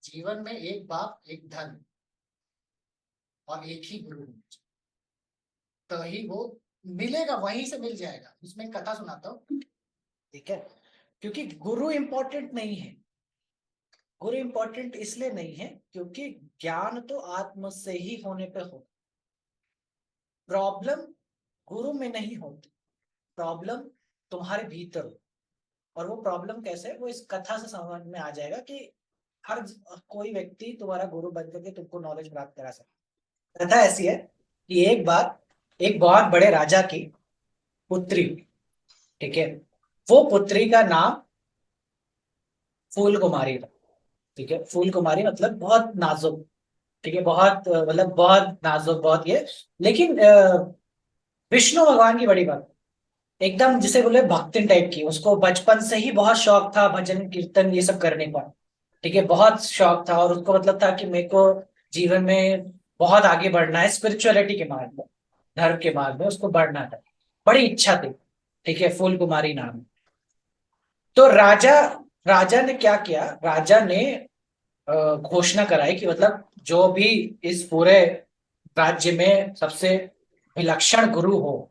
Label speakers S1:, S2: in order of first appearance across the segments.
S1: जीवन में एक बाप एक धन और एक ही गुरु होना चाहिए। तो ही वो मिलेगा, वहीं से मिल जाएगा। उसमें एक कथा सुनाता हूँ, ठीक है। क्योंकि गुरु इंपॉर्टेंट नहीं है। गुरु इंपॉर्टेंट इसलिए नहीं है क्योंकि ज्ञान तो आत्म से ही होने पे हो। प्रॉब्लम गुरु में नहीं होती, प्रॉब्लम तुम्हारे भीतर हो। और वो प्रॉब्लम कैसे है, वो इस कथा से समझ में आ जाएगा कि हर कोई व्यक्ति तुम्हारा गुरु बन करके तुमको नॉलेज प्राप्त करा सकता है। कथा ऐसी है कि एक बार एक बहुत बड़े राजा की पुत्री, ठीक है, वो पुत्री का नाम फूल कुमारी था। ठीक है, फूल कुमारी मतलब बहुत नाजुक, ठीक है, बहुत मतलब बहुत नाजुक, बहुत ये। लेकिन विष्णु भगवान की बड़ी बात, एकदम जिसे बोले भक्तिन टाइप की। उसको बचपन से ही बहुत शौक था भजन कीर्तन ये सब करने का, ठीक है, बहुत शौक था। और उसको मतलब था कि मेरे को जीवन में बहुत आगे बढ़ना है, स्पिरिचुअलिटी के मार्ग में, धर्म के मार्ग में उसको बढ़ना था। बड़ी इच्छा थी, ठीक है, फूल कुमारी नाम है। तो राजा राजा ने क्या किया, राजा ने घोषणा कराई कि मतलब जो भी इस पूरे राज्य में सबसे विलक्षण गुरु हो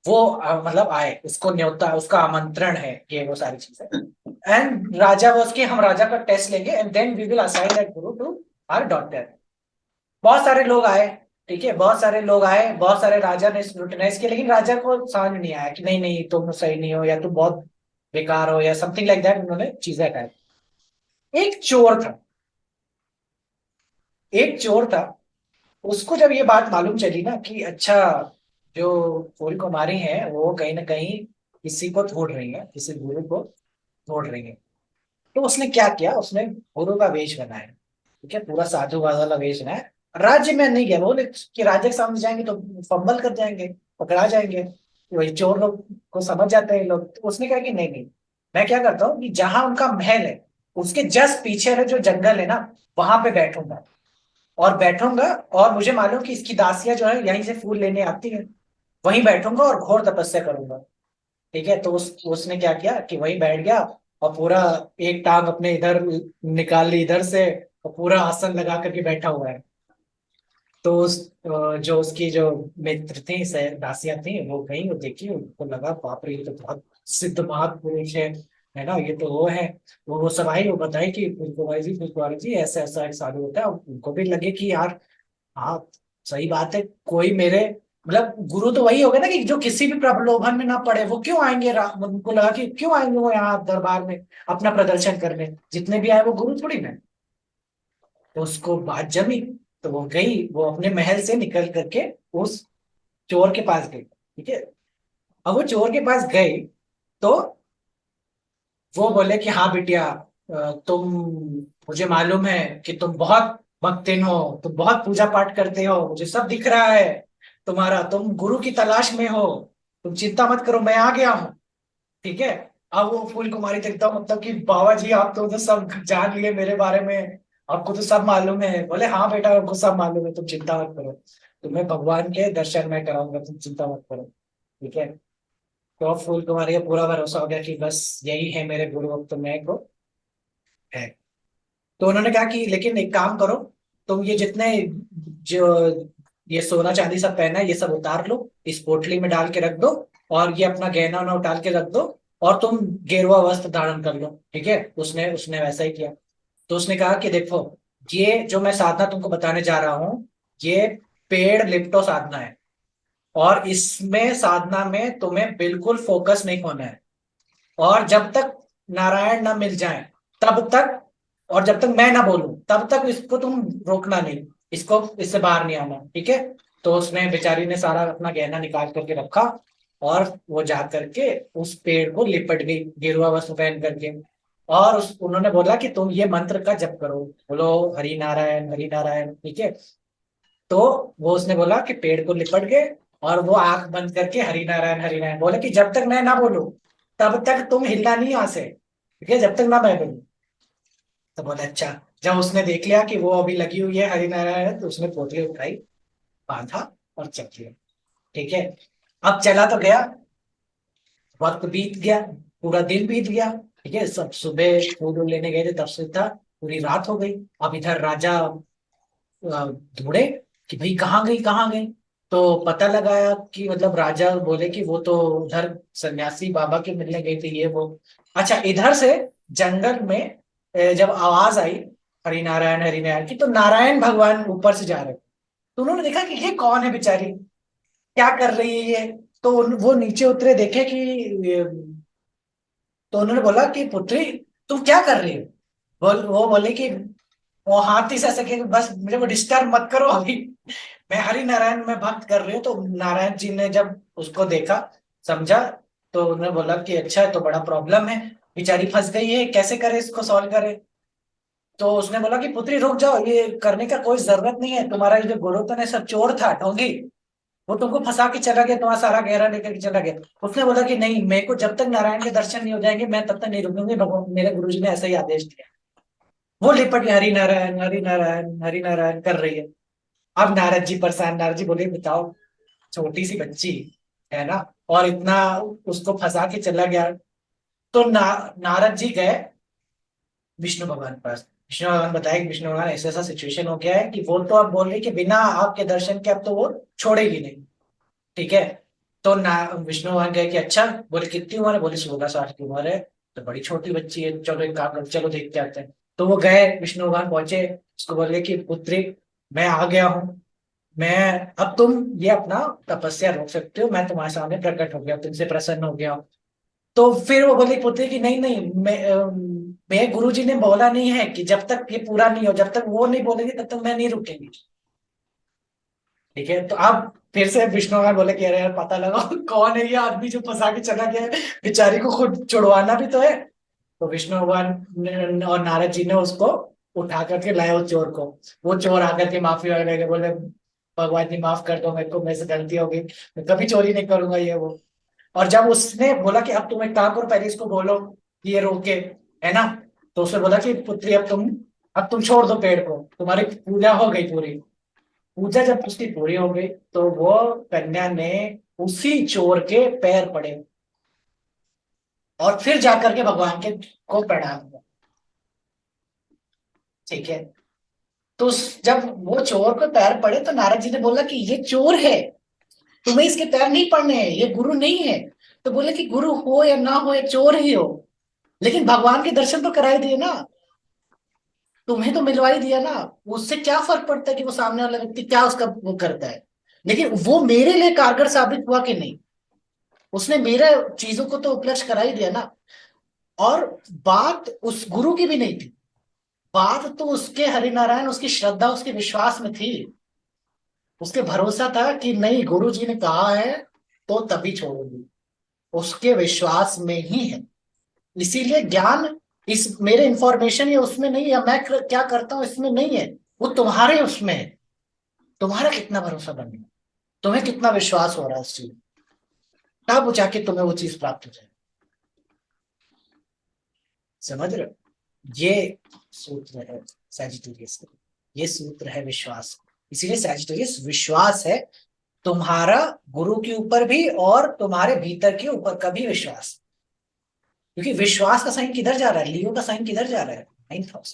S1: वो मतलब आए, उसको न्योता, उसका आमंत्रण है, ये वो सारी चीजें। एंड राजा वॉज के हम राजा का टेस्ट लेंगे and then we will assign that guru to our daughter. बहुत सारे लोग आए, ठीक है, बहुत सारे लोग आए, बहुत सारे राजा ने स्क्रूटिनाइज किया, लेकिन राजा को समझ में नहीं आया कि नहीं नहीं तुम सही नहीं हो, या तुम बहुत बेकार हो, या समथिंग लाइक दैट। उन्होंने चीजें हटाई। एक चोर था, एक चोर था। उसको जब ये बात मालूम चली ना कि अच्छा, जो फूल कुमारी है वो कहीं ना कहीं किसी को ढूंढ रही है, किसी गुरु को ढूंढ रही है, तो उसने क्या किया, उसने गुरु का वेश बनाया, ठीक है, पूरा साधु वाला वेश बनाया। राज्य में नहीं गया, बोले कि राज्य के सामने जाएंगे तो फंबल कर जाएंगे, पकड़ा जाएंगे, वही चोर लोग को समझ जाते हैं लोग। तो उसने कहा कि नहीं नहीं, मैं क्या करता हूँ कि जहां उनका महल है उसके जस्ट पीछे है जो जंगल है ना, वहां पे बैठूंगा, और बैठूंगा, और मुझे मालूम कि इसकी दासियां जो है यहीं से फूल लेने आती है, वहीं बैठूंगा और घोर तपस्या करूंगा। ठीक है, तो उसने क्या किया कि वहीं बैठ गया, और पूरा एक टांग अपने इधर निकाल ली इधर से, और पूरा आसन लगा करके बैठा हुआ है। तो जो उसकी जो मित्र थी, दासियां थी, वो गई, वो देखी, उनको लगा बाप रे ये तो बहुत सिद्ध महापुरुष है ना, ये तो वो है। वो सब आई, वो बताई कि फुलकुमारी जी ऐसा ऐसा एक साधु होता है। उनको भी लगे कि यार हाँ, सही बात है, कोई मेरे मतलब गुरु तो वही होगा ना कि जो किसी भी प्रलोभन में ना पड़े, वो क्यों आएंगे, उनको लगा कि क्यों आएंगे वो यहाँ दरबार में अपना प्रदर्शन करने, जितने भी आए वो गुरु थोड़ी ना। तो उसको बात जमी, तो वो गई, वो अपने महल से निकल करके उस चोर के पास गई, ठीक है। अब वो चोर के पास गई, तो वो बोले कि हाँ बिटिया, तुम, मुझे मालूम है कि तुम बहुत भक्तिन हो, तुम बहुत पूजा पाठ करते हो, मुझे सब दिख रहा है तुम्हारा, तुम गुरु की तलाश में हो, तुम चिंता मत करो, मैं आ गया हूँ, ठीक है। अब वो फूल कुमारी तो एकदम मतलब कि बाबा जी आप तो सब जान लिए मेरे बारे में, आपको तो सब मालूम है। बोले हाँ बेटा हमको सब मालूम है, तुम चिंता मत करो, तुम्हें भगवान के दर्शन मैं कराऊंगा, तुम चिंता मत करो, ठीक है। तो अब फूल कुमारी का पूरा भरोसा हो गया कि बस यही है मेरे गुरु, अब तो मैं को है। तो उन्होंने कहा कि लेकिन एक काम करो, तुम ये जितने जो ये सोना चांदी सब पहना है ये सब उतार लो, इस पोटली में डाल के रख दो, और ये अपना गहना वहना उतार के रख दो, और तुम गेरुआ वस्त्र धारण कर लो, ठीक है। उसने उसने वैसा ही किया। तो उसने कहा कि देखो, ये जो मैं साधना तुमको बताने जा रहा हूँ, ये पेड़ लिप्टो साधना है, और इसमें साधना में तुम्हें बिल्कुल फोकस नहीं होना है, और जब तक नारायण ना मिल जाए तब तक, और जब तक मैं ना बोलूं तब तक इसको तुम रोकना नहीं, इसको इससे बाहर नहीं आना, ठीक है। तो उसने बेचारी ने सारा अपना गहना निकाल करके रखा, और वो जा करके उस पेड़ को लिपट गई गेरुआ वस्त्र पहन करके। और उन्होंने बोला कि तुम ये मंत्र का जप करो, बोलो हरि नारायण, ठीक है। तो वो उसने बोला कि पेड़ को लिपट गए, और वो आंख बंद करके हरि नारायण बोले कि जब तक मैं ना बोलूं तब तक तुम हिलना नहीं यहाँ से, ठीक है, जब तक ना मैं बोलूं। तो बोले अच्छा। जब उसने देख लिया कि वो अभी लगी हुई है हरि नारायण, तो उसने पोटली उठाई, बांधा, और चल लिया, ठीक है। अब चला तो गया, वक्त बीत गया, पूरा दिन बीत गया, ठीक है। सब सुबह फूल वूल लेने गए थे तब से था, पूरी रात हो गई। अब इधर राजा ढूंढे कि भाई कहाँ गई कहाँ गई। तो पता लगाया कि मतलब राजा बोले कि वो तो उधर सन्यासी बाबा के मिलने गई थी ये वो। अच्छा, इधर से जंगल में जब आवाज आई हरि नारायण की, तो नारायण भगवान ऊपर से जा रहे थे। तो उन्होंने देखा कि ये कौन है बेचारी, क्या कर रही है ये। तो वो नीचे उतरे, देखे कि तो उन्होंने बोला कि पुत्री तुम क्या कर रही हो। वो बोले कि वो हाथ ही से ऐसे कि बस मुझे वो डिस्टर्ब मत करो अभी, मैं हरि नारायण में भक्त कर रही हूँ। तो नारायण जी ने जब उसको देखा, समझा, तो उन्होंने बोला कि अच्छा है, तो बड़ा प्रॉब्लम है, बेचारी फंस गई है, कैसे करे इसको सॉल्व करे। तो उसने बोला कि पुत्री रुक जाओ, ये करने का कोई जरूरत नहीं है, तुम्हारा ये जो गुरुतन है सब चोर था, ढोंगी, वो तुमको फंसा के चला गया, तुम्हारा सारा गहरा लेकर के चला गया। उसने बोला कि नहीं, मेरे को जब तक नारायण के दर्शन नहीं हो जाएंगे मैं तब तक नहीं रुकूंगी, भगवान मेरे गुरु जी ने ऐसा ही आदेश दिया। वो लिपट के हरि नारायण हरि नारायण हरि नारायण कर रही है। अब नारद जी परेशान, नारद जी बोले बताओ, छोटी सी बच्ची है ना, और इतना उसको फंसा के चला गया। तो नारद जी गए विष्णु भगवान के पास। विष्णु भगवान बताया कि विष्णु भगवान ऐसा ऐसा सिचुएशन हो गया है कि वो तो अब बोल रही कि बिना आपके दर्शन के अब तो वो छोड़ेगी नहीं। ठीक है। तो ना विष्णु भगवान कहे कि अच्छा, बोले कितनी उम्र है, बोले 16 साल की उम्र है, तो बड़ी छोटी बच्ची है, चलो एक काम करते चलो देखते आते हैं। तो वो गए, विष्णु भगवान पहुंचे, उसको बोले कि पुत्री मैं आ गया हूँ, मैं अब तुम ये अपना तपस्या रोक सकते हो, मैं तुम्हारे सामने प्रकट हो गया, तुमसे प्रसन्न हो गया हूँ। तो फिर वो बोली पुत्री कि नहीं नहीं, मैं गुरु जी ने बोला नहीं है कि जब तक ये पूरा नहीं हो, जब तक वो नहीं बोलेंगे तब तक मैं नहीं रुकेंगी। ठीक है। तो अब फिर से विष्णु भगवान बोले कि अरे यार पता लगाओ कौन है ये आदमी जो फंसा के चला गया है, बेचारी को खुद छुड़वाना भी तो है। तो विष्णु भगवान और नारद जी ने उसको उठा करके लाए उस चोर को। वो चोर आकर के माफी मांगने लगे, बोले भगवान जी माफ कर दो मेरे को, मेरे से गलती हो गई, मैं कभी चोरी नहीं करूंगा ये वो। और जब उसने बोला कि अब तुम एक काम करो, पहले इसको बोलो कि ये रोके, है ना। तो उसने बोला कि पुत्री अब तुम छोड़ दो पेड़ को, तुम्हारी पूजा हो गई पूरी। पूजा जब उसकी पूरी हो गई तो वो कन्या ने उसी चोर के पैर पड़े और फिर जाकर के भगवान के को प्रणाम किया। ठीक है। तो जब वो चोर को पैर पड़े तो नारद जी ने बोला कि ये चोर है, तुम्हें इसके पैर नहीं पड़ने हैं, ये गुरु नहीं है। तो बोले कि गुरु हो या ना हो, ये चोर ही हो, लेकिन भगवान के दर्शन तो कराई दिए ना, तुम्हें तो मिलवाई दिया ना, उससे क्या फर्क पड़ता है कि वो सामने वाला व्यक्ति क्या उसका वो करता है। लेकिन वो मेरे लिए कारगर साबित हुआ कि नहीं, उसने मेरे चीजों को तो उपलक्ष्य करा ही दिया ना। और बात उस गुरु की भी नहीं थी, बात तो उसके हरिनारायण, उसकी श्रद्धा, उसके विश्वास में थी। उसके भरोसा था कि नहीं, गुरु जी ने कहा है तो तभी छोड़ूंगी, उसके विश्वास में ही है। इसीलिए ज्ञान इस मेरे इंफॉर्मेशन या उसमें नहीं है, मैं क्या करता हूं इसमें नहीं है, वो तुम्हारे उसमें है। तुम्हारा कितना भरोसा बनेगा, तुम्हें कितना विश्वास हो रहा है उस चीज, तब जाके तुम्हें वो चीज प्राप्त हो जाए। समझ रहे हो, ये सूत्र है सैजिटेरियस का, ये सूत्र है विश्वास का। इसीलिए सैजिटेरियस विश्वास है, तुम्हारा गुरु के ऊपर भी और तुम्हारे भीतर के ऊपर का भी विश्वास। क्योंकि विश्वास का साइन किधर जा रहा है, लियो का साइन किधर जा रहा है, 9th हाउस।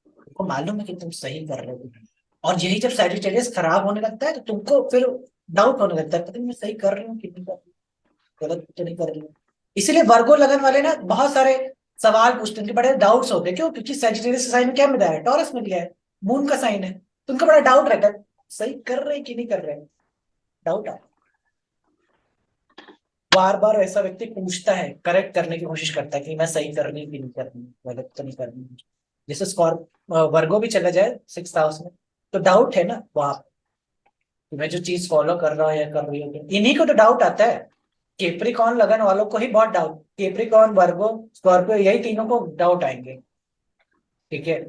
S1: तुमको मालूम है कि तुम सही कर रहे हो कि नहीं। और यही जब सैजिटेरियस खराब होने लगता है तो तुमको फिर डाउट होने लगता है, पता नहीं मैं सही कर रही हूँ कि नहीं कर रही हूँ, गलत तो नहीं कर रही हूँ। इसीलिए वर्गो लगन वाले ना बहुत सारे सवाल पूछते हैं, उनके बड़े डाउट्स होते हैं, क्यों, क्योंकि सैजिटेरियस का साइन क्या मिला है, टॉरस मिल गया है, मून का साइन है, तो उनका बड़ा डाउट रहता है सही कर रहे हैं कि नहीं कर रहे हैं, डाउट आता है। बार बार ऐसा व्यक्ति पूछता है, करेक्ट करने की कोशिश करता है कि मैं सही कर रही हूँ कि नहीं कर रही हूँ, गलत तो नहीं कर रही हूँ। जैसे वर्गो भी चला जाए 6th हाउस में, तो डाउट है ना वहां, कि मैं जो चीज फॉलो कर रहा हूँ या कर रही हूँ, इन्हीं को तो डाउट आता है। केप्रिकॉन लगन वालों को ही बहुत डाउट, केप्रिकॉन वर्गो स्कॉर्पियो यही तीनों को डाउट आएंगे। ठीक है,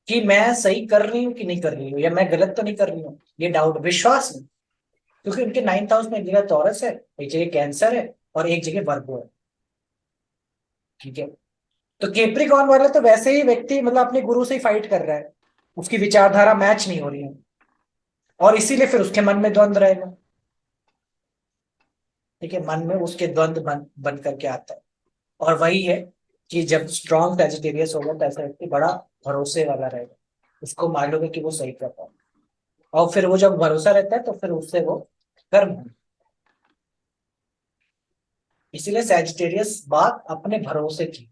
S1: कि मैं सही कर रही हूँ कि नहीं कर रही हूँ, या मैं गलत तो नहीं कर रही हूँ, ये डाउट विश्वास नहीं। क्योंकि उनके 9th हाउस में एक जगह टॉरस है, एक जगह कैंसर है, और एक जगह वर्गो है। ठीक है। तो केप्रिकॉन वाला तो वैसे ही व्यक्ति मतलब अपने गुरु से ही फाइट कर रहा है, उसकी विचारधारा मैच नहीं हो रही है, और इसीलिए फिर उसके मन में द्वंद रहेगा। ठीक है, मन में उसके द्वंद बन करके आता है। और वही है कि जब स्ट्रॉन्ग सेजिटेरियस होगा तो ऐसा व्यक्ति बड़ा भरोसे वाला रहेगा, उसको मालूम है कि वो सही कर रहा है, और फिर वो जब भरोसा रहता है तो फिर उससे वो गर्म हो। इसीलिए सेजिटेरियस बात अपने भरोसे की,